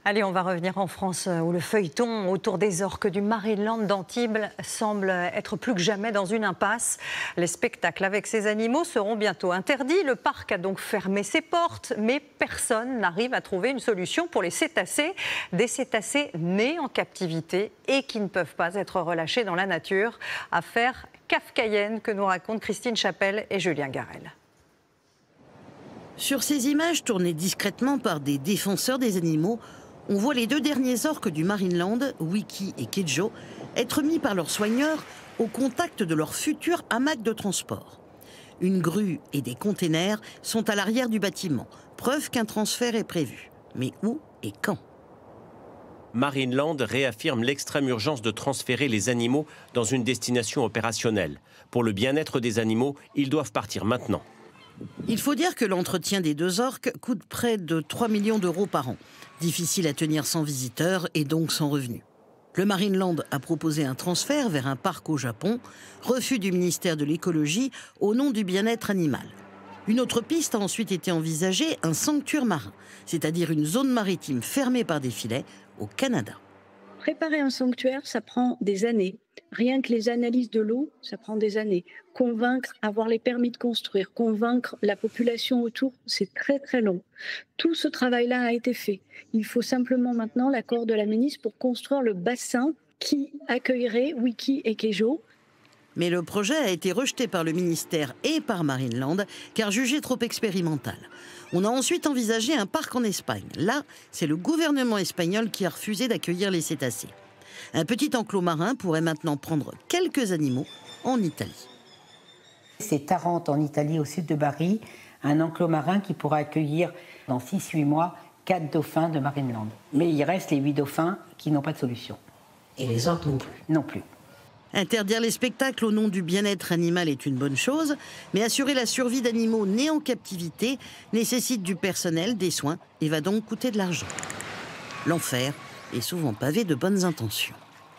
Allez, on va revenir en France où le feuilleton autour des orques du Marineland d'Antibes semble être plus que jamais dans une impasse. Les spectacles avec ces animaux seront bientôt interdits. Le parc a donc fermé ses portes, mais personne n'arrive à trouver une solution pour les cétacés. Des cétacés nés en captivité et qui ne peuvent pas être relâchés dans la nature. Affaire kafkaïenne que nous racontent Christine Chapelle et Julien Garel. Sur ces images tournées discrètement par des défenseurs des animaux, on voit les deux derniers orques du Marineland, Wiki et Kejo, être mis par leurs soigneurs au contact de leur futur hamac de transport. Une grue et des containers sont à l'arrière du bâtiment, preuve qu'un transfert est prévu. Mais où et quand ? Marineland réaffirme l'extrême urgence de transférer les animaux dans une destination opérationnelle. Pour le bien-être des animaux, ils doivent partir maintenant. Il faut dire que l'entretien des deux orques coûte près de 3 millions d'euros par an. Difficile à tenir sans visiteurs et donc sans revenus. Le Marineland a proposé un transfert vers un parc au Japon, refus du ministère de l'écologie au nom du bien-être animal. Une autre piste a ensuite été envisagée, un sanctuaire marin, c'est-à-dire une zone maritime fermée par des filets au Canada. Préparer un sanctuaire, ça prend des années. Rien que les analyses de l'eau, ça prend des années. Convaincre, avoir les permis de construire, convaincre la population autour, c'est très très long. Tout ce travail-là a été fait. Il faut simplement maintenant l'accord de la ministre pour construire le bassin qui accueillerait Wiki et Kejo. Mais le projet a été rejeté par le ministère et par Marineland, car jugé trop expérimental. On a ensuite envisagé un parc en Espagne. Là, c'est le gouvernement espagnol qui a refusé d'accueillir les cétacés. Un petit enclos marin pourrait maintenant prendre quelques animaux en Italie. C'est Tarente, en Italie, au sud de Bari, un enclos marin qui pourra accueillir dans 6-8 mois 4 dauphins de Marineland. Mais il reste les 8 dauphins qui n'ont pas de solution. Et les orques non plus. Non plus. Interdire les spectacles au nom du bien-être animal est une bonne chose, mais assurer la survie d'animaux nés en captivité nécessite du personnel, des soins et va donc coûter de l'argent. L'enfer est souvent pavé de bonnes intentions.